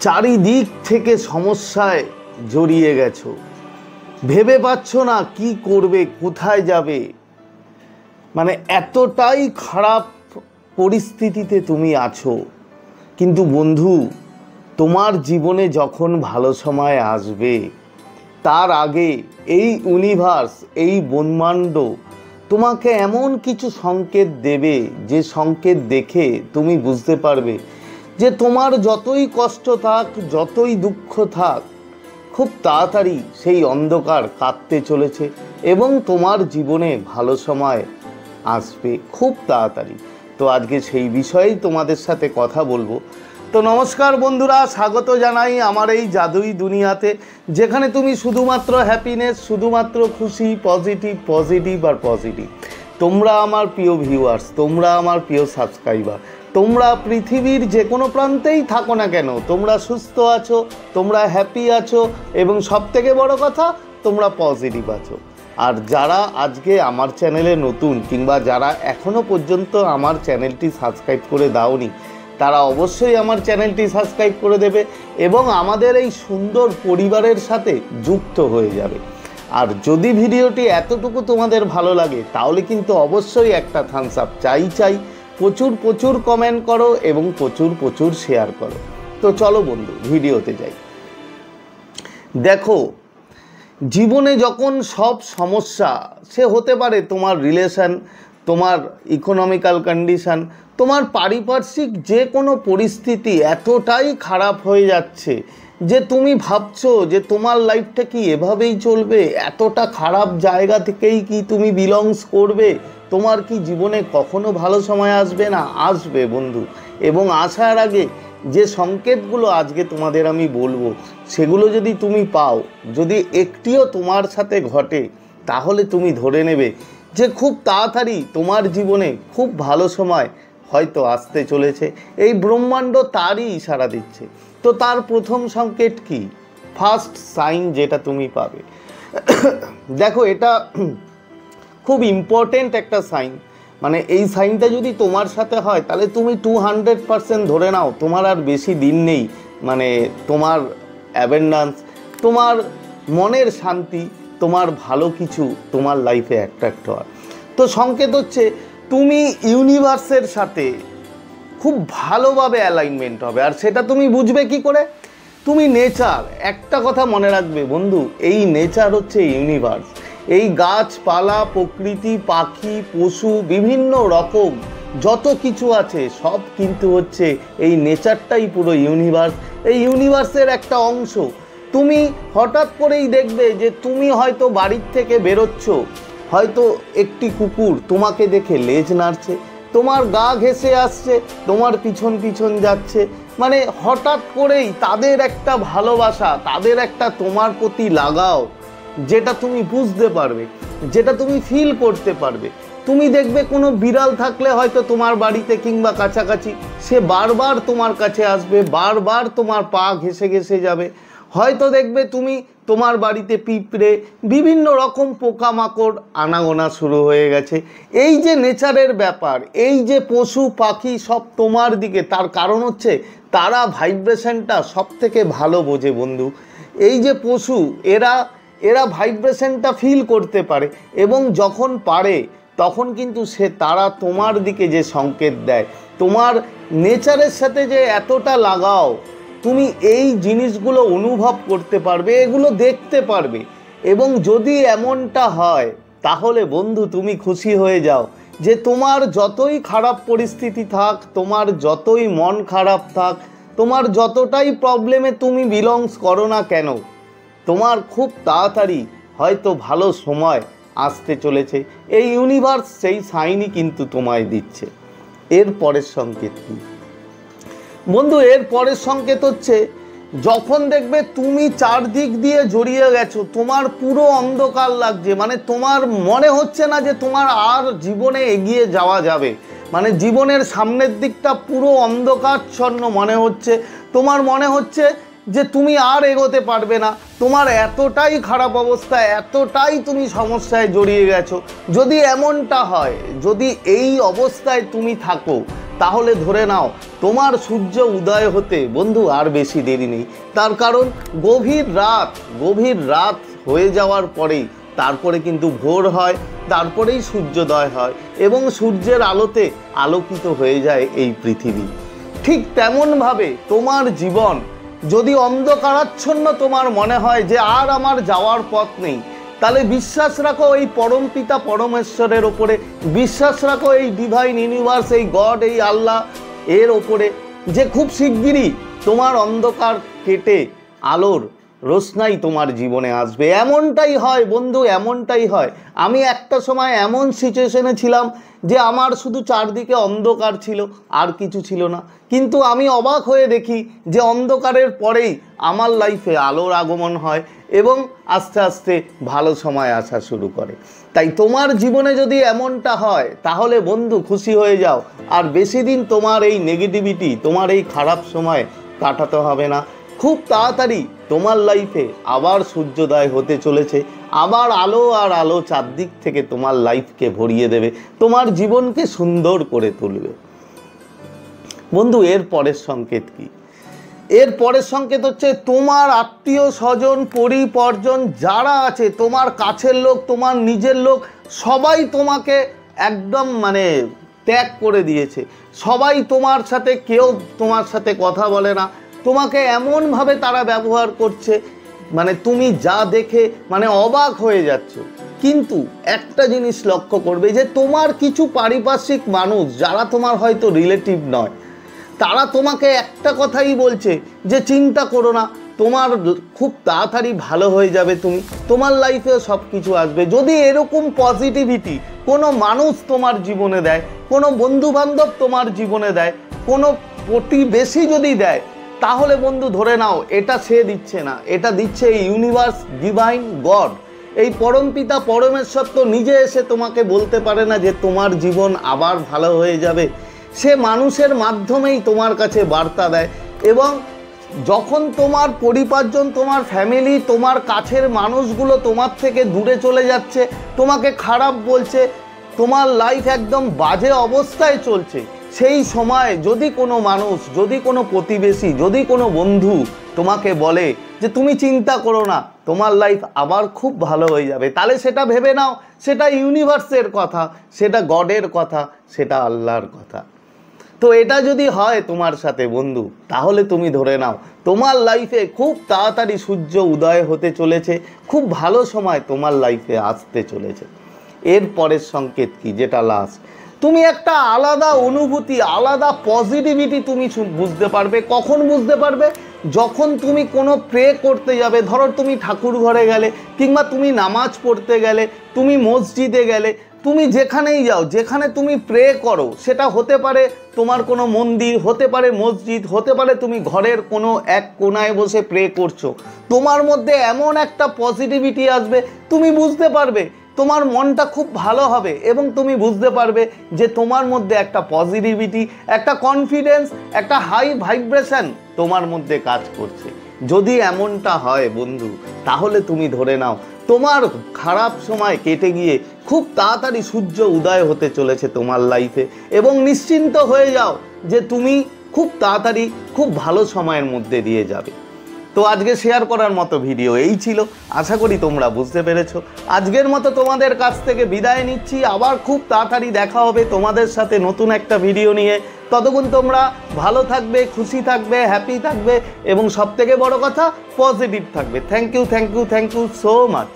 চারিদিক থেকে সমস্যায় জড়িয়ে গেছো, ভেবে পাচ্ছ না কি করবে, কোথায় যাবে। মানে এতটাই খারাপ পরিস্থিতিতে তুমি আছো। কিন্তু বন্ধু, তোমার জীবনে যখন ভালো সময় আসবে তার আগে এই ইউনিভার্স, এই ব্রহ্মাণ্ড তোমাকে এমন কিছু সংকেত দেবে, যে সংকেত দেখে তুমি বুঝতে পারবে যে তোমার যতই কষ্ট থাক, যতই দুঃখ থাক, খুব তাড়াতাড়ি সেই অন্ধকার কাটতে চলেছে এবং তোমার জীবনে ভালো সময় আসবে খুব তাড়াতাড়ি। তো আজকে সেই বিষয়েই তোমাদের সাথে কথা বলবো। তো নমস্কার বন্ধুরা, স্বাগত জানাই আমার এই জাদুই দুনিয়াতে, যেখানে তুমি শুধুমাত্র হ্যাপিনেস, শুধুমাত্র খুশি, পজিটিভ আর পজিটিভ। তোমরা আমার প্রিয় ভিউয়ার্স, তোমরা আমার প্রিয় সাবস্ক্রাইবার, তোমরা পৃথিবীর যে কোনো প্রান্তেই থাকো না কেন, তোমরা সুস্থ আছো, তোমরা হ্যাপি আছো এবং সবথেকে বড় কথা তোমরা পজিটিভ আছো। আর যারা আজকে আমার চ্যানেলে নতুন, কিংবা যারা এখনও পর্যন্ত আমার চ্যানেলটি সাবস্ক্রাইব করে দাওনি, তারা অবশ্যই আমার চ্যানেলটি সাবস্ক্রাইব করে দেবে এবং আমাদের এই সুন্দর পরিবারের সাথে যুক্ত হয়ে যাবে। আর যদি ভিডিওটি এতটুকু তোমাদের ভালো লাগে তাহলে কিন্তু অবশ্যই একটা থামস আপ চাই। প্রচুর কমেন্ট করো এবং প্রচুর শেয়ার করো। তো চলো বন্ধু, ভিডিওতে যাই। দেখো, জীবনে যখন সব সমস্যা, সে হতে পারে তোমার রিলেশন, তোমার ইকোনমিক্যাল কন্ডিশন, তোমার পারিপার্শ্বিক যে কোনো পরিস্থিতি এতটাই খারাপ হয়ে যাচ্ছে যে তুমি ভাবছো যে তোমার লাইফটা কি এভাবেই চলবে, এতটা খারাপ জায়গা থেকেই কি তুমি বিলংস করবে, তোমার কি জীবনে কখনো ভালো সময় আসবে না? আসবে বন্ধু। এবং আসার আগে যে সংকেতগুলো আজকে তোমাদের আমি বলবো, সেগুলো যদি তুমি পাও, যদি একটিও তোমার সাথে ঘটে, তাহলে তুমি ধরে নেবে যে খুব তাড়াতাড়ি তোমার জীবনে খুব ভালো সময় হয়তো আসতে চলেছে। এই ব্রহ্মাণ্ড তারই ইশারা দিচ্ছে। তো তার প্রথম সংকেত কি? ফার্স্ট সাইন যেটা তুমি পাবে, দেখো এটা খুব ইম্পর্টেন্ট একটা সাইন। মানে এই সাইনটা যদি তোমার সাথে হয় তাহলে তুমি 200% ধরে নাও তোমার আর বেশি দিন নেই। মানে তোমার অ্যাবেন্ডান্স, তোমার মনের শান্তি, তোমার ভালো কিছু তোমার লাইফে অ্যাট্রাক্ট হওয়ার। তো সংকেত হচ্ছে তুমি ইউনিভার্সের সাথে খুব ভালোভাবে অ্যালাইনমেন্ট হবে। আর সেটা তুমি বুঝবে কি করে? তুমি নেচার, একটা কথা মনে রাখবে বন্ধু, এই নেচার হচ্ছে ইউনিভার্স। এই গাছপালা, প্রকৃতি, পাখি, পশু, বিভিন্ন রকম যত কিছু আছে সব কিন্তু হচ্ছে এই নেচারটাই পুরো ইউনিভার্স। এই ইউনিভার্সের একটা অংশ। তুমি হঠাৎ করেই দেখবে যে তুমি হয়তো বাড়ির থেকে বেরোচ্ছ, হয়তো একটি কুকুর তোমাকে দেখে লেজ নাড়ছে, তোমার গা ঘেঁষে আসছে, তোমার পিছন যাচ্ছে। মানে হঠাৎ করেই তাদের একটা ভালোবাসা, তাদের একটা তোমার প্রতি লাগাও, যেটা তুমি বুঝতে পারবে, যেটা তুমি ফিল করতে পারবে। তুমি দেখবে কোনো বিড়াল থাকলে হয়তো তোমার বাড়িতে কিংবা কাছাকাছি, সে বারবার তোমার কাছে আসবে, বারবার তোমার পা ঘেঁষে যাবে। হয়তো দেখবে তুমি তোমার বাড়িতে পিঁপড়ে, বিভিন্ন রকম পোকামাকড় আনাগোনা শুরু হয়ে গেছে। এই যে নেচারের ব্যাপার, এই যে পশু পাখি সব তোমার দিকে, তার কারণ হচ্ছে তারা ভাইব্রেশনটা সব থেকে ভালো বোঝে বন্ধু। এই যে পশু, এরা ভাইব্রেশনটা ফিল করতে পারে এবং যখন পারে তখন কিন্তু তারা তোমার দিকে যে সংকেত দেয়, তোমার নেচারের সাথে যে এতটা লাগাও, তুমি এই জিনিসগুলো অনুভব করতে পারবে, এগুলো দেখতে পারবে। এবং যদি এমনটা হয় তাহলে বন্ধু তুমি খুশি হয়ে যাও যে তোমার যতই খারাপ পরিস্থিতি থাক, তোমার যতই মন খারাপ থাক, তোমার যতটাই প্রবলেমে তুমি বিলংস করো না কেন, তোমার খুব তাড়াতাড়ি হয়তো ভালো সময় আসতে চলেছে। এই ইউনিভার্স সেই সাইনই কিন্তু তোমায় দিচ্ছে। এর পরের সংকেত কি বন্ধু? এর পরের সংকেত হচ্ছে যখন দেখবে তুমি চারদিক দিয়ে জড়িয়ে গেছো, তোমার পুরো অন্ধকার লাগছে, মানে তোমার মনে হচ্ছে না যে তোমার আর জীবনে এগিয়ে যাওয়া যাবে। মানে জীবনের সামনের দিকটা পুরো অন্ধকারচ্ছন্ন মনে হচ্ছে, তোমার মনে হচ্ছে যে তুমি আর এগোতে পারবে না, তোমার এতটাই খারাপ অবস্থা, এতটাই তুমি সমস্যায় জড়িয়ে গেছো। যদি এমনটা হয়, যদি এই অবস্থায় তুমি থাকো, তাহলে ধরে নাও তোমার সূর্য উদয় হতে বন্ধু আর বেশি দেরি নেই। তার কারণ গভীর রাত হয়ে যাওয়ার পরেই তারপরে কিন্তু ভোর হয়, তারপরেই সূর্যোদয় হয় এবং সূর্যের আলোতে আলোকিত হয়ে যায় এই পৃথিবী। ঠিক তেমনভাবে তোমার জীবন যদি অন্ধকারাচ্ছন্ন তোমার মনে হয় যে আর আমার যাওয়ার পথ নেই, তাহলে বিশ্বাস রাখো এই পরমপিতা পরমেশ্বরের ওপরে, বিশ্বাস রাখো এই ডিভাইন ইউনিভার্স, এই গড, এই আল্লাহ এর ওপরে, যে খুব শিগগিরই তোমার অন্ধকার কেটে আলোর রোশনাই তোমার জীবনে আসবে। এমনটাই হয় বন্ধু, এমনটাই হয়। আমি একটা সময় এমন সিচুয়েশনে ছিলাম যে আমার শুধু চারদিকে অন্ধকার ছিল, আর কিছু ছিল না, কিন্তু আমি অবাক হয়ে দেখি যে অন্ধকারের পরেই আমার লাইফে আলোর আগমন হয় এবং আস্তে আস্তে ভালো সময় আসা শুরু করে। তাই তোমার জীবনে যদি এমনটা হয় তাহলে বন্ধু খুশি হয়ে যাও, আর বেশি দিন তোমার এই নেগেটিভিটি, তোমার এই খারাপ সময় কাটাতে হবে না। খুব তাড়াতাড়ি তোমার লাইফে আবার সূর্যোদয় হতে চলেছে, আবার আলো আর আলো চারদিক থেকে তোমার লাইফকে ভরিয়ে দেবে, তোমার জীবনকে সুন্দর করে তুলবে। বন্ধু, এর পরের সংকেত কি? এর পরের সংকেত হচ্ছে তোমার আত্মীয় স্বজন পরিপরজন যারা আছে, তোমার কাছের লোক, তোমার নিজের লোক, সবাই তোমাকে একদম ত্যাগ করে দিয়েছে। সবাই তোমার সাথে, কেউ তোমার সাথে কথা বলে না, তোমাকে এমনভাবে তারা ব্যবহার করছে তুমি যা দেখে অবাক হয়ে যাচ্ছ। কিন্তু একটা জিনিস লক্ষ্য করবে যে তোমার কিছু পারিপার্শ্বিক মানুষ যারা তোমার হয়তো রিলেটিভ নয়, তারা তোমাকে একটা কথাই বলছে যে চিন্তা করো না, তোমার খুব তাড়াতাড়ি ভালো হয়ে যাবে, তোমার লাইফেও সব কিছু আসবে। যদি এরকম পজিটিভিটি কোনো মানুষ তোমার জীবনে দেয়, কোনো বন্ধুবান্ধব তোমার জীবনে দেয়, কোনো প্রতিবেশী যদি দেয়, তাহলে বন্ধু ধরে নাও এটা সে দিচ্ছে না, এটা দিচ্ছে এই ইউনিভার্স, ডিভাইন গড, এই পরমপিতা পরমেশ্বর। তো নিজে এসে তোমাকে বলতে পারে না যে তোমার জীবন আবার ভালো হয়ে যাবে? সে মানুষের মাধ্যমেই তোমার কাছে বার্তা দেয়। এবং যখন তোমার পরিবারজন, তোমার ফ্যামিলি, তোমার কাছের মানুষগুলো তোমার থেকে দূরে চলে যাচ্ছে, তোমাকে খারাপ বলছে, তোমার লাইফ একদম বাজে অবস্থায় চলছে, সেই সময় যদি কোনো মানুষ, যদি কোনো প্রতিবেশী, যদি কোনো বন্ধু তোমাকে বলে যে তুমি চিন্তা করো না, তোমার লাইফ আবার খুব ভালো হয়ে যাবে, তাহলে সেটা ভেবে নাও সেটা ইউনিভার্সের কথা, সেটা গডের কথা, সেটা আল্লাহর কথা। তো এটা যদি হয় তোমার সাথে বন্ধু, তাহলে তুমি ধরে নাও তোমার লাইফে খুব তাড়াতাড়ি সূর্য উদয় হতে চলেছে, খুব ভালো সময় তোমার লাইফে আসতে চলেছে। এর পরের সংকেত কি, যেটা লাস্ট, তুমি একটা আলাদা অনুভূতি, আলাদা পজিটিভিটি তুমি বুঝতে পারবে। কখন বুঝতে পারবে? যখন তুমি কোনো প্রে করতে যাবে, ধরো তুমি ঠাকুর ঘরে গেলে, কিংবা তুমি নামাজ পড়তে গেলে, তুমি মসজিদে গেলে, তুমি যেখানেই যাও, যেখানে তুমি প্রে করো, সেটা হতে পারে তোমার কোনো মন্দির, হতে পারে মসজিদ, হতে পারে তুমি ঘরের কোনো এক কোনায় বসে প্রে করছো, তোমার মধ্যে এমন একটা পজিটিভিটি আসবে, তুমি বুঝতে পারবে তোমার মনটা খুব ভালো হবে এবং তুমি বুঝতে পারবে যে তোমার মধ্যে একটা পজিটিভিটি, একটা কনফিডেন্স, একটা হাই ভাইব্রেশন তোমার মধ্যে কাজ করছে। যদি এমনটা হয় বন্ধু, তাহলে তুমি ধরে নাও তোমার খারাপ সময় কেটে গিয়ে খুব তাড়াতাড়ি সূর্য উদয় হতে চলেছে তোমার লাইফে, এবং নিশ্চিন্ত হয়ে যাও যে তুমি খুব তাড়াতাড়ি খুব ভালো সময়ের মধ্যে দিয়ে যাবে। তো আজকে শেয়ার করার মতো ভিডিও এই ছিল, আশা করি তোমরা বুঝতে পেরেছো। আজকের মতো তোমাদের কাছ থেকে বিদায় নিচ্ছি, আবার খুব তাড়াতাড়ি দেখা হবে তোমাদের সাথে নতুন একটা ভিডিও নিয়ে। ততক্ষণ তোমরা ভালো থাকবে, খুশি থাকবে, হ্যাপি থাকবে এবং সবথেকে বড় কথা পজিটিভ থাকবে। Thank you so much.